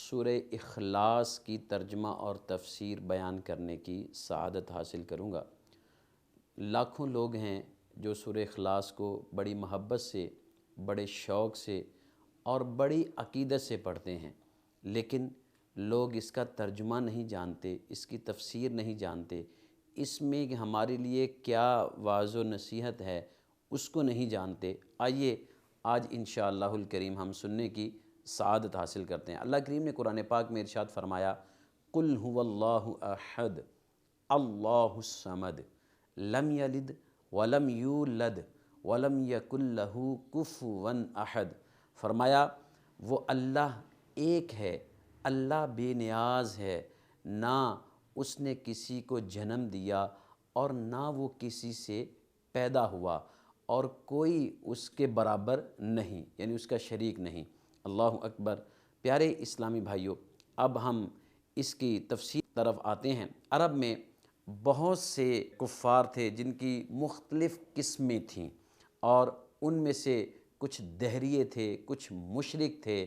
سورہ اخلاص کی ترجمہ اور تفسیر بیان کرنے کی سعادت حاصل کروں گا۔ لاکھوں لوگ ہیں جو سورہ اخلاص کو بڑی محبت سے، بڑے شوق سے اور بڑی عقیدت سے پڑھتے ہیں، لیکن لوگ اس کا ترجمہ نہیں جانتے، اس کی تفسیر نہیں جانتے، اس میں کہ ہمارے لیے کیا واعظ و نصیحت ہے اس کو نہیں جانتے۔ آئیے آج انشاءاللہ الکریم ہم سننے کی سعادت حاصل کرتے ہیں۔ اللہ کریم نے قرآن پاک میں ارشاد فرمایا، قُلْ هُوَ اللَّهُ أَحَدٌ اللَّهُ الصَّمَدُ لَمْ يَلِدْ وَلَمْ يُولَدْ وَلَمْ يَكُنْ لَهُ كُفُوًا أَحَدٌ۔ فرمایا وہ اللہ ایک ہے، اللہ بے نیاز ہے، نہ اس نے کسی کو جنم دیا اور نہ وہ کسی سے پیدا ہوا، اور کوئی اس کے برابر نہیں، یعنی اس کا شریک نہیں۔ اللہ اکبر۔ پیارے اسلامی بھائیوں، اب ہم اس کی تفسیر طرف آتے ہیں۔ عرب میں بہت سے کفار تھے جن کی مختلف قسمیں تھیں، اور ان میں سے کچھ دہریے تھے، کچھ مشرک تھے،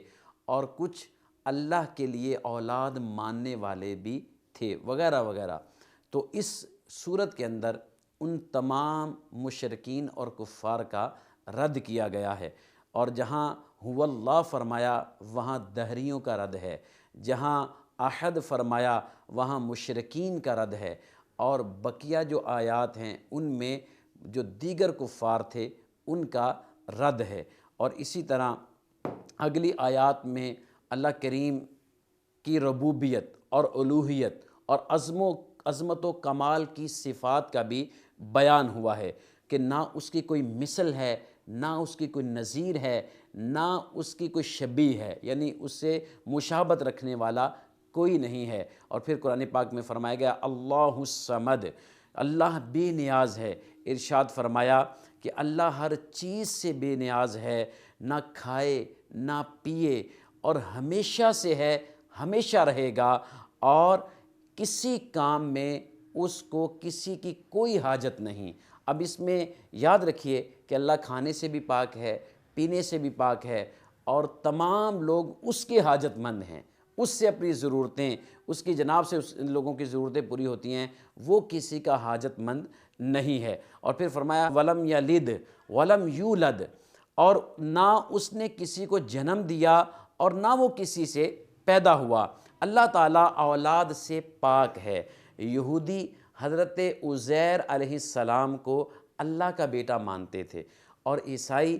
اور کچھ اللہ کے لیے اولاد ماننے والے بھی تھے، وغیرہ وغیرہ۔ تو اس صورت کے اندر ان تمام مشرکین اور کفار کا رد کیا گیا ہے، اور جہاں هو اللہ فرمایا وہاں دہریوں کا رد ہے، جہاں احد فرمایا وہاں مشرکین کا رد ہے، اور بقیہ جو آیات ہیں ان میں جو دیگر کفار تھے ان کا رد ہے۔ اور اسی طرح اگلی آیات میں اللہ کریم کی ربوبیت اور الوہیت اور عظمت و کمال کی صفات کا بھی بیان ہوا ہے کہ نہ اس کی کوئی مثل ہے، نہ اس کی کوئی نظیر ہے، نہ اس کی کوئی شبیہ ہے، یعنی اس سے مشابہت رکھنے والا کوئی نہیں ہے۔ اور پھر قرآن پاک میں فرمایا گیا اللہ الصمد، اللہ بے نیاز ہے۔ ارشاد فرمایا کہ اللہ ہر چیز سے بے نیاز ہے، نہ کھائے نہ پیے، اور ہمیشہ سے ہے، ہمیشہ رہے گا، اور کسی کام میں اس کو کسی کی کوئی حاجت نہیں۔ اب اس میں یاد رکھیے کہ اللہ کھانے سے بھی پاک ہے، پینے سے بھی پاک ہے، اور تمام لوگ اس کے حاجت مند ہیں، اس سے اپنی ضرورتیں، اس کی جناب سے ان لوگوں کی ضرورتیں پوری ہوتی ہیں، وہ کسی کا حاجت مند نہیں ہے۔ اور پھر فرمایا وَلَمْ يَلِدْ وَلَمْ يُولَدْ، اور نہ اس نے کسی کو جنم دیا اور نہ وہ کسی سے پیدا ہوا۔ اللہ تعالیٰ اولاد سے پاک ہے۔ یہودی حضرت عزیر علیہ السلام کو اللہ کا بیٹا مانتے تھے، اور عیسائی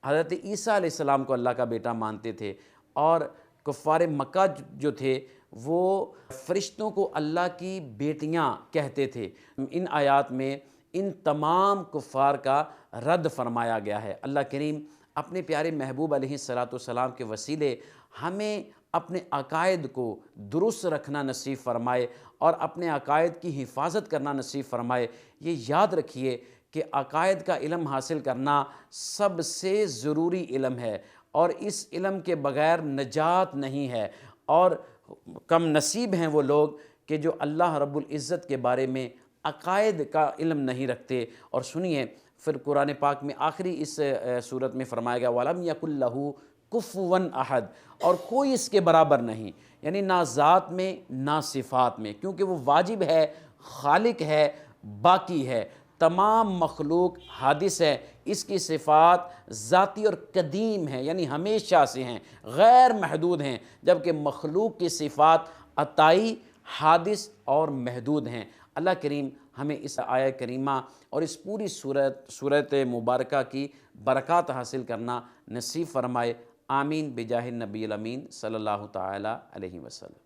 حضرت عیسیٰ علیہ السلام کو اللہ کا بیٹا مانتے تھے، اور کفار مکہ جو تھے وہ فرشتوں کو اللہ کی بیٹیاں کہتے تھے۔ ان آیات میں ان تمام کفار کا رد فرمایا گیا ہے۔ اللہ کریم اپنے پیارے محبوب علیہ السلام کے وسیلے ہمیں اپنے عقائد کو درست رکھنا نصیب فرمائے، اور اپنے عقائد کی حفاظت کرنا نصیب فرمائے۔ یہ یاد رکھیے کہ عقائد کا علم حاصل کرنا سب سے ضروری علم ہے، اور اس علم کے بغیر نجات نہیں ہے، اور کم نصیب ہیں وہ لوگ کہ جو اللہ رب العزت کے بارے میں عقائد کا علم نہیں رکھتے۔ اور سنیے پھر قرآن پاک میں آخری اس صورت میں فرمایا گیا وَلَمْ يَكُنْ لَهُ كُفُوًا أَحَدٌ، اور کوئی اس کے برابر نہیں، یعنی نہ ذات میں نہ صفات میں، کیونکہ وہ واجب ہے، خالق ہے، باقی ہے، تمام مخلوق حادث ہے، اس کی صفات ذاتی اور قدیم ہیں، یعنی ہمیشہ سے ہیں، غیر محدود ہیں، جبکہ مخلوق کی صفات عطائی، حادث اور محدود ہیں۔ اللہ کریم ہمیں اس آیہ کریمہ اور اس پوری سورت مبارکہ کی برکات حاصل کرنا نصیب فرمائے۔ آمین بجاہ النبی الامین صلی اللہ تعالی علیہ وسلم۔